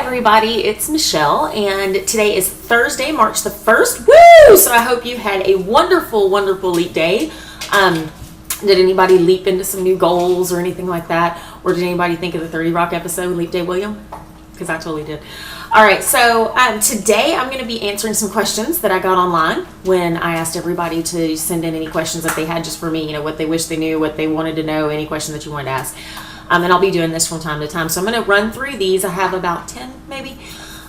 everybody, it's Michelle, and today is Thursday, March the 1st. Woo! So I hope you had a wonderful, wonderful leap day. Did anybody leap into some new goals or anything like that? Or did anybody think of the 30 Rock episode, Leap Day William? Because I totally did. All right, so today I'm going to be answering some questions that I got online when I asked everybody to send in any questions that they had just for me, you know, what they wish they knew, what they wanted to know, any question that you wanted to ask. And I'll be doing this from time to time. So I'm going to run through these. I have about 10 maybe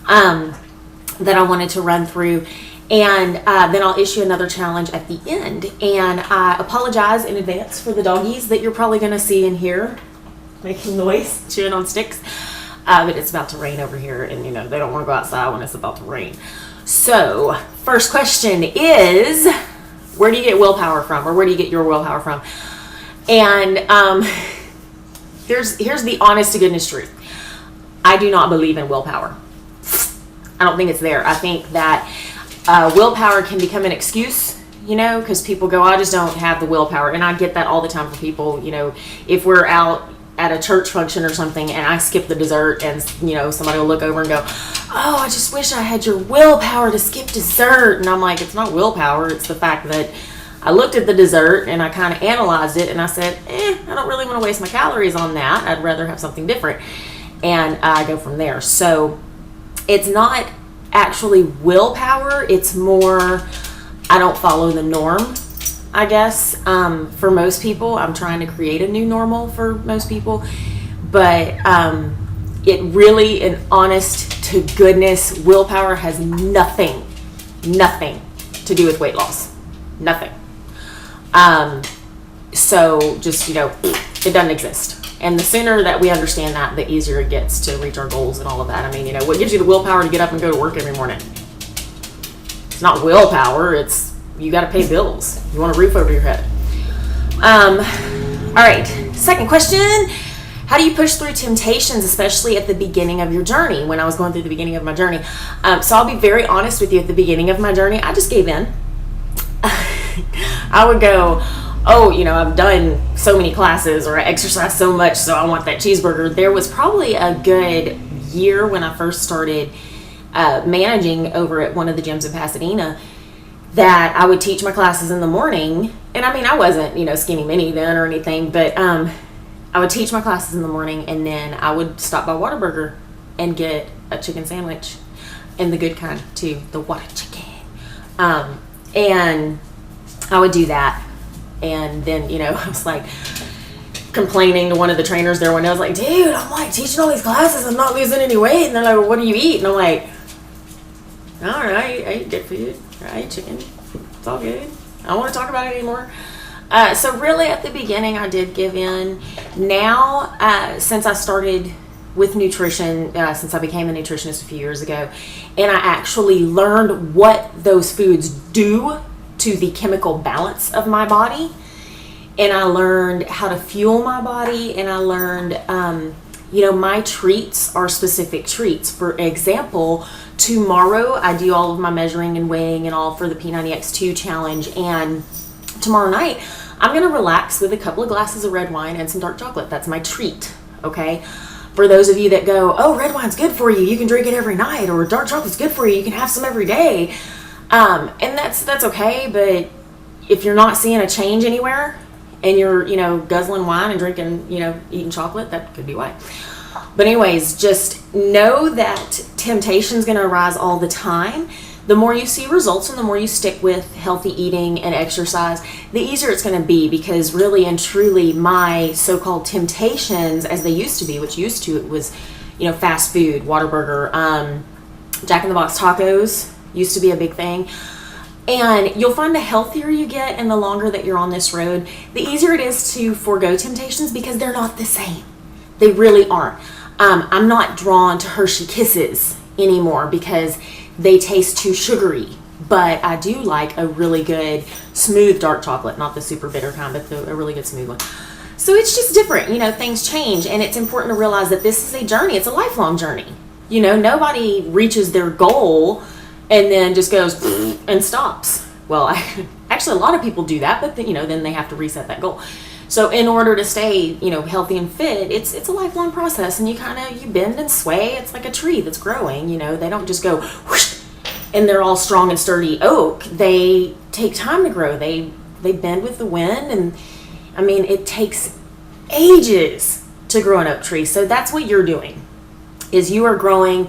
that I wanted to run through. And then I'll issue another challenge at the end. And I apologize in advance for the doggies that you're probably going to see in here making noise, chewing on sticks. But it's about to rain over here, and you know they don't want to go outside when it's about to rain. So first question is, where do you get willpower from, or where do you get your willpower from? And here's the honest to goodness truth. I do not believe in willpower. I don't think it's there. I think that willpower can become an excuse, you know, because people go, I just don't have the willpower. And I get that all the time from people, you know, if we're out at a church function or something and I skip the dessert and, you know, somebody will look over and go, oh, I just wish I had your willpower to skip dessert. And I'm like, it's not willpower. It's the fact that I looked at the dessert and I kind of analyzed it and I said, I don't really want to waste my calories on that. I'd rather have something different. And I go from there. So it's not actually willpower. It's more, I don't follow the norm, I guess. For most people, I'm trying to create a new normal for most people. But it really, in honest to goodness, willpower has nothing to do with weight loss. Nothing. So just, you know, it doesn't exist. And the sooner that we understand that, the easier it gets to reach our goals and all of that. I mean, you know, what gives you the willpower to get up and go to work every morning? It's not willpower. It's you got to pay bills. You want a roof over your head. All right. Second question. How do you push through temptations, especially at the beginning of your journey? When I was going through the beginning of my journey. So I'll be very honest with you. At the beginning of my journey, I just gave in. I would go, oh, you know, I've done so many classes or I exercise so much, so I want that cheeseburger. There was probably a good year when I first started managing over at one of the gyms in Pasadena that I would teach my classes in the morning. And I mean, I wasn't, you know, skinny mini then or anything, but I would teach my classes in the morning and then I would stop by Whataburger and get a chicken sandwich, and the good kind too, the water chicken. And I would do that. And then, you know, I was like complaining to one of the trainers there one day. I was like, dude, I'm like teaching all these classes. I'm not losing any weight. And they're like, well, what do you eat? And I'm like, all right, I eat good food. I eat chicken. It's all good. I don't want to talk about it anymore. So really at the beginning, I did give in. Now, since I started with nutrition, since I became a nutritionist a few years ago, and I actually learned what those foods do to the chemical balance of my body, and I learned how to fuel my body, and I learned you know, my treats are specific treats. For example, tomorrow I do all of my measuring and weighing and all for the P90X2 challenge, and tomorrow night I'm going to relax with a couple of glasses of red wine and some dark chocolate. That's my treat, okay? For those of you that go, oh, red wine's good for you, you can drink it every night, or dark chocolate's good for you, you can have some every day. And that's okay, but if you're not seeing a change anywhere and you're, you know, guzzling wine and drinking, you know, eating chocolate, that could be why. But anyways, just know that temptation's going to arise all the time. The more you see results and the more you stick with healthy eating and exercise, the easier it's going to be, because really and truly my so-called temptations, as they used to be, which used to, it was, you know, fast food, Whataburger, Jack in the Box tacos used to be a big thing. And you'll find the healthier you get and the longer that you're on this road, the easier it is to forego temptations, because they're not the same. They really aren't. I'm not drawn to Hershey Kisses anymore because they taste too sugary, but I do like a really good smooth dark chocolate, not the super bitter kind, but a really good smooth one. So it's just different, you know, things change, and it's important to realize that this is a journey. It's a lifelong journey. You know, nobody reaches their goal and then just goes and stops. Well, actually a lot of people do that, but then, you know, then they have to reset that goal. So in order to stay, healthy and fit, it's a lifelong process, and you bend and sway. It's like a tree that's growing. They don't just go whoosh, and they're all strong and sturdy oak. They take time to grow. They bend with the wind, and it takes ages to grow an oak tree. So that's what you're doing, is you are growing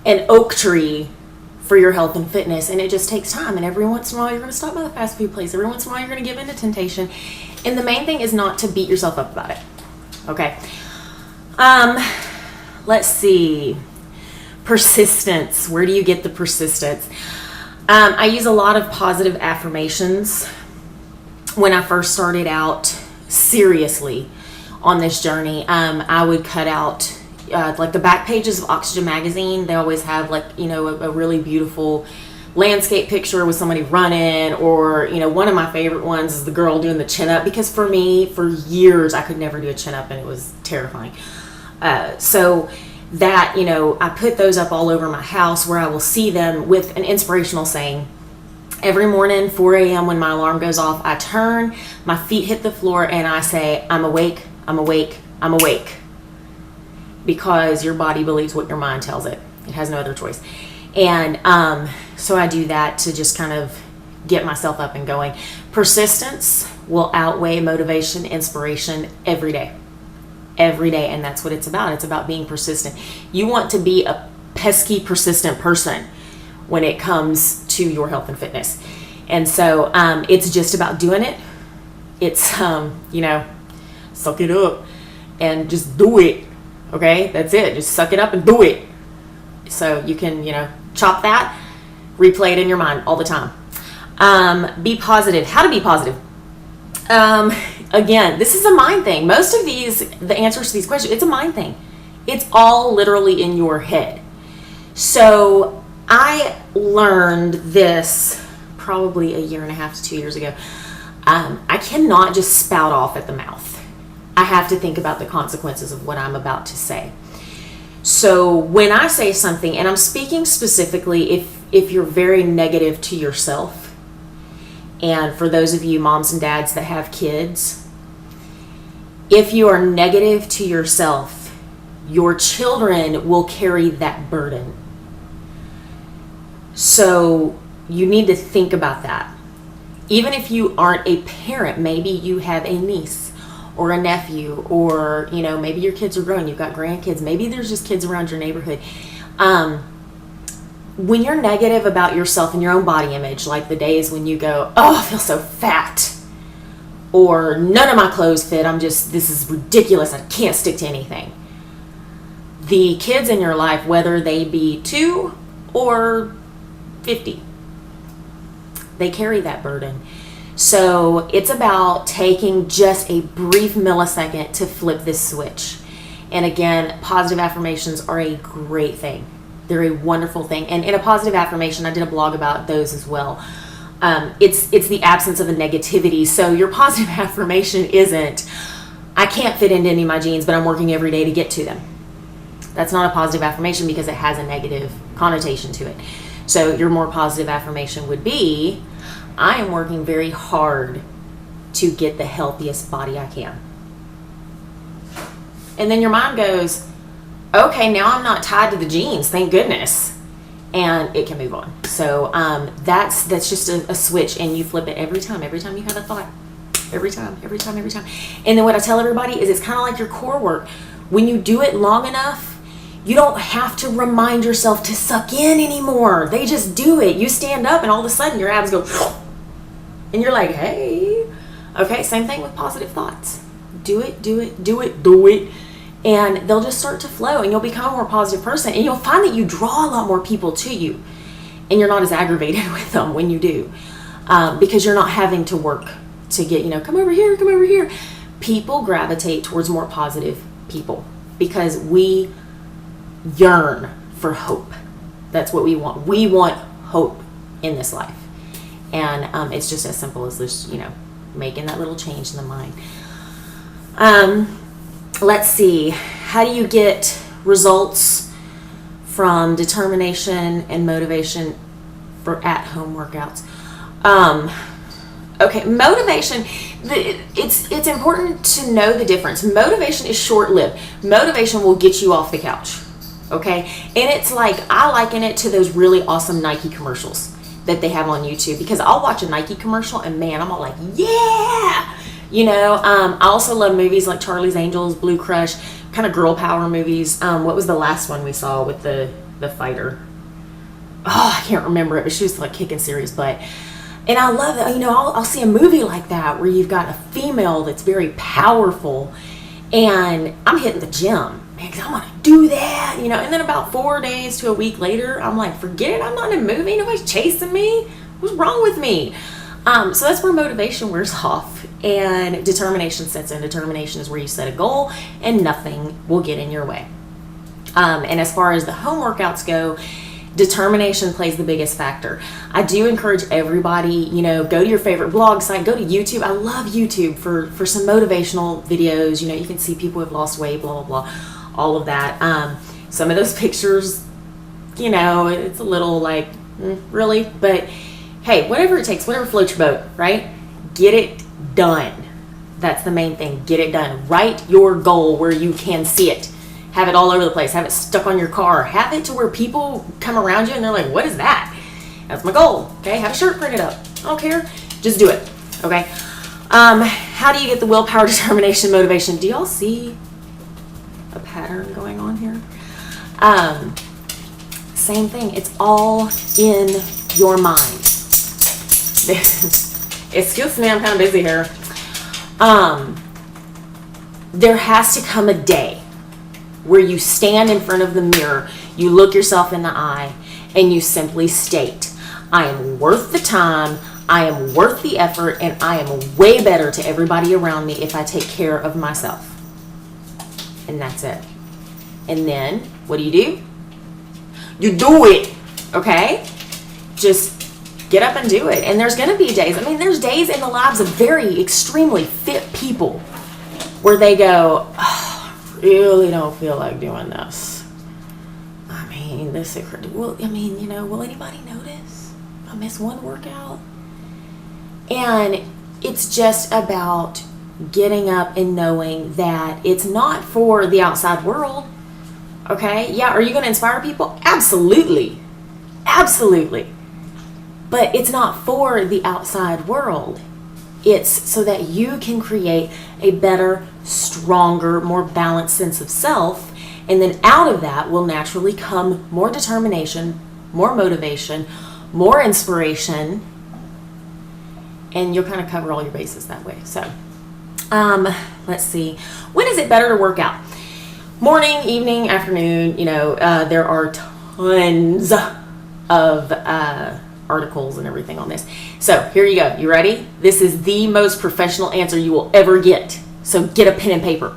an oak tree for your health and fitness, and it just takes time. And every once in a while, you're going to stop by the fast food place. Every once in a while, you're going to give in to temptation. And the main thing is not to beat yourself up about it. Okay. Let's see. Persistence. Where do you get the persistence? I use a lot of positive affirmations. When I first started out seriously on this journey, I would cut out like the back pages of Oxygen magazine. They always have a really beautiful landscape picture with somebody running, or one of my favorite ones is the girl doing the chin up, because for me, for years, I could never do a chin up, and it was terrifying. So that, I put those up all over my house, where I will see them with an inspirational saying. Every morning, 4 a.m. when my alarm goes off, I turn, my feet hit the floor, and I say, I'm awake, I'm awake, I'm awake. Because your body believes what your mind tells it. It has no other choice. And so I do that to just kind of get myself up and going. Persistence will outweigh motivation, inspiration every day. Every day. And that's what it's about. It's about being persistent. You want to be a pesky, persistent person when it comes to your health and fitness. And so it's just about doing it. It's, suck it up and just do it. Okay? That's it. Just suck it up and do it. So you can, chop that, replay it in your mind all the time. Be positive. How to be positive? Again, this is a mind thing. Most of the answers to these questions, it's a mind thing. It's all literally in your head. So I learned this probably 1.5 to 2 years ago. I cannot just spout off at the mouth. I have to think about the consequences of what I'm about to say. So when I say something, and I'm speaking specifically if you're very negative to yourself, and for those of you moms and dads that have kids, if you are negative to yourself, your children will carry that burden. So you need to think about that. Even if you aren't a parent, maybe you have a niece or a nephew, or maybe your kids are grown, you've got grandkids, maybe there's just kids around your neighborhood. When you're negative about yourself and your own body image, like the days when you go, oh, I feel so fat, or none of my clothes fit, this is ridiculous, I can't stick to anything. The kids in your life, whether they be 2 or 50, they carry that burden. So it's about taking just a brief millisecond to flip this switch. And again, positive affirmations are a great thing. They're a wonderful thing. And in a positive affirmation, I did a blog about those as well. It's the absence of a negativity. So your positive affirmation isn't, I can't fit into any of my jeans, but I'm working every day to get to them. That's not a positive affirmation, because it has a negative connotation to it. So your more positive affirmation would be, I am working very hard to get the healthiest body I can. And then your mind goes, okay, now I'm not tied to the jeans, thank goodness. And it can move on. So that's just a switch, and you flip it every time you have a thought. Every time. And then what I tell everybody is, it's kind of like your core work. When you do it long enough, you don't have to remind yourself to suck in anymore. They just do it. You stand up and all of a sudden your abs go, and you're like, hey. Okay, same thing with positive thoughts. Do it. And they'll just start to flow, and you'll become a more positive person, and you'll find that you draw a lot more people to you, and you're not as aggravated with them when you do, because you're not having to work to get, come over here. People gravitate towards more positive people because we yearn for hope. That's what we want. We want hope in this life. And it's just as simple as this, making that little change in the mind. Let's see. How do you get results from determination and motivation for at-home workouts? Okay, motivation. It's important to know the difference. Motivation is short-lived. Motivation will get you off the couch, okay? And it's like, I liken it to those really awesome Nike commercials that they have on YouTube, because I'll watch a Nike commercial and man, I'm all like, yeah! I also love movies like Charlie's Angels, Blue Crush, kind of girl power movies. What was the last one we saw with the fighter? Oh, I can't remember it, but she was like kicking serious butt. And I love that, I'll see a movie like that where you've got a female that's very powerful, and I'm hitting the gym, man, because I want to do that, and then about 4 days to a week later, I'm like, forget it, I'm not in a movie, nobody's chasing me, what's wrong with me? So that's where motivation wears off and determination sets in. Determination is where you set a goal and nothing will get in your way. And as far as the home workouts go, determination plays the biggest factor. I do encourage everybody, go to your favorite blog site, go to YouTube. I love YouTube for some motivational videos. You can see people who have lost weight, blah, blah, blah, all of that. Some of those pictures, it's a little like, really? But hey, whatever it takes, whatever floats your boat, right? Get it done. That's the main thing. Get it done. Write your goal where you can see it. Have it all over the place. Have it stuck on your car. Have it to where people come around you and they're like, what is that? That's my goal. Okay, have a shirt printed up. I don't care. Just do it. Okay. How do you get the willpower, determination, motivation? Do y'all see a pattern going on here? Same thing. It's all in your mind. Excuse me, I'm kind of busy here. There has to come a day where you stand in front of the mirror, you look yourself in the eye, and you simply state, I am worth the time, I am worth the effort, and I am way better to everybody around me if I take care of myself. And that's it. And then, what do? You do it, okay? Just get up and do it. And there's going to be days, there's days in the lives of very extremely fit people where they go, really don't feel like doing this. This is, will anybody notice if I miss one workout? And it's just about getting up and knowing that it's not for the outside world. Okay? Yeah, are you going to inspire people? Absolutely. Absolutely. But it's not for the outside world. It's so that you can create a better, stronger, more balanced sense of self. And then out of that will naturally come more determination, more motivation, more inspiration. And you'll kind of cover all your bases that way. So, let's see. When is it better to work out? Morning, evening, afternoon. There are tons of articles and everything on this. So here you go. You ready? This is the most professional answer you will ever get. So get a pen and paper.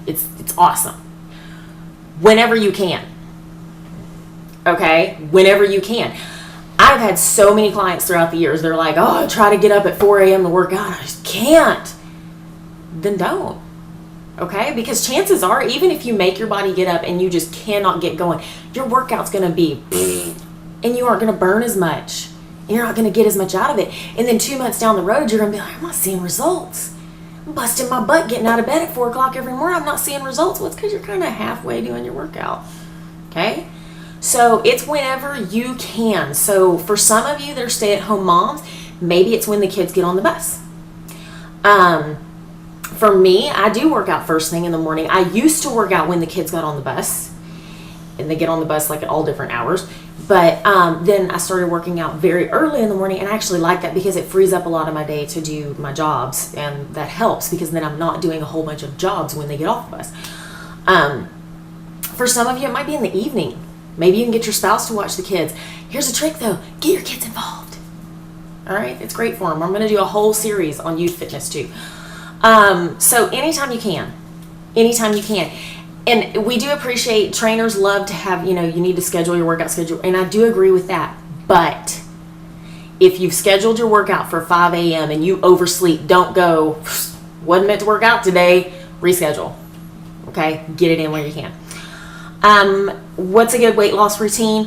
It's awesome. Whenever you can. Okay? Whenever you can. I've had so many clients throughout the years. They're like, oh, I try to get up at 4 a.m. to work out. I just can't. Then don't. Okay? Because chances are, even if you make your body get up and you just cannot get going, your workout's going to be and you aren't going to burn as much. And you're not going to get as much out of it. And then 2 months down the road, you're going to be like, I'm not seeing results. I'm busting my butt getting out of bed at 4 o'clock every morning. I'm not seeing results. Well, it's because you're kind of halfway doing your workout. Okay? So it's whenever you can. So for some of you that are stay-at-home moms, maybe it's when the kids get on the bus. For me, I do work out first thing in the morning. I used to work out when the kids got on the bus. And they get on the bus like at all different hours. But then I started working out very early in the morning, and I actually like that because it frees up a lot of my day to do my jobs, and that helps because then I'm not doing a whole bunch of jobs when they get off the bus. For some of you, it might be in the evening. Maybe you can get your spouse to watch the kids. Here's a trick though, get your kids involved. All right, it's great for them. I'm going to do a whole series on youth fitness too. So anytime you can. And we do appreciate, trainers love to have, you need to schedule your workout schedule. And I do agree with that. But if you've scheduled your workout for 5 a.m. and you oversleep, don't go, wasn't meant to work out today, reschedule. Okay? Get it in where you can. What's a good weight loss routine?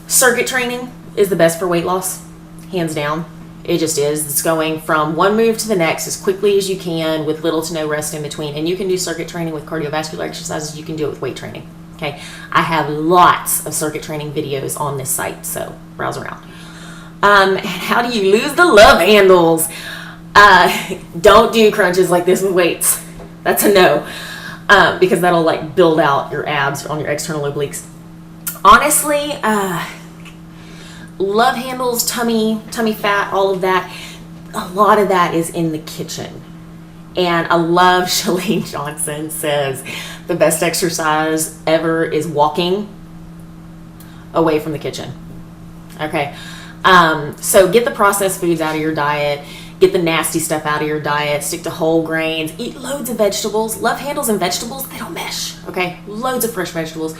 Circuit training is the best for weight loss. Hands down. It just is. It's going from one move to the next as quickly as you can with little to no rest in between. And you can do circuit training with cardiovascular exercises. You can do it with weight training. Okay. I have lots of circuit training videos on this site, so browse around. And how do you lose the love handles? Don't do crunches like this with weights. That's a no. Because that'll like build out your abs on your external obliques. Honestly, love handles, tummy fat, all of that, a lot of that is in the kitchen. And I love Chalene Johnson says the best exercise ever is walking away from the kitchen. Okay. So get the processed foods out of your diet. Get the nasty stuff out of your diet. Stick to whole grains. Eat loads of vegetables. Love handles and vegetables, they don't mesh. Okay. Loads of fresh vegetables.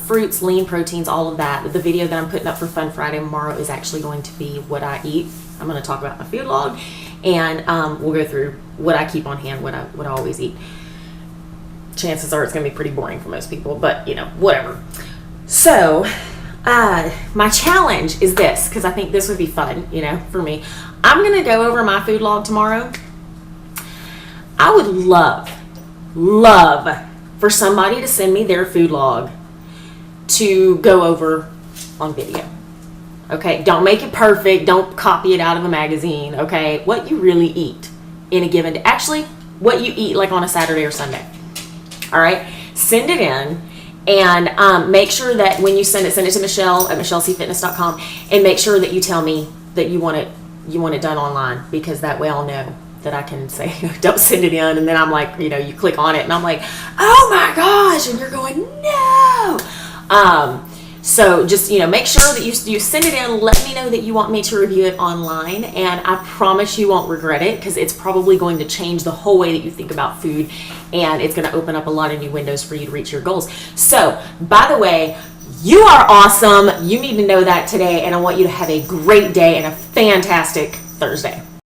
Fruits, lean proteins, all of that. The video that I'm putting up for Fun Friday tomorrow is actually going to be what I eat. I'm going to talk about my food log, and we'll go through what I keep on hand, what I always eat. Chances are it's going to be pretty boring for most people, but whatever. So my challenge is this, because I think this would be fun, for me. I'm going to go over my food log tomorrow. I would love for somebody to send me their food log to go over on video. Okay, don't make it perfect. Don't copy it out of a magazine. Okay, what you really eat in a given day. Actually, what you eat like on a Saturday or Sunday. All right, send it in, and make sure that when you send it to Michelle at michellecfitness.com, and make sure that you tell me that you want it done online, because that way I'll know that I can say, don't send it in, and then I'm like, you click on it, and I'm like, oh my gosh, and you're going, no. So just, make sure that you send it in. Let me know that you want me to review it online, and I promise you won't regret it, because it's probably going to change the whole way that you think about food, and it's going to open up a lot of new windows for you to reach your goals. So, by the way, you are awesome. You need to know that today, and I want you to have a great day and a fantastic Thursday.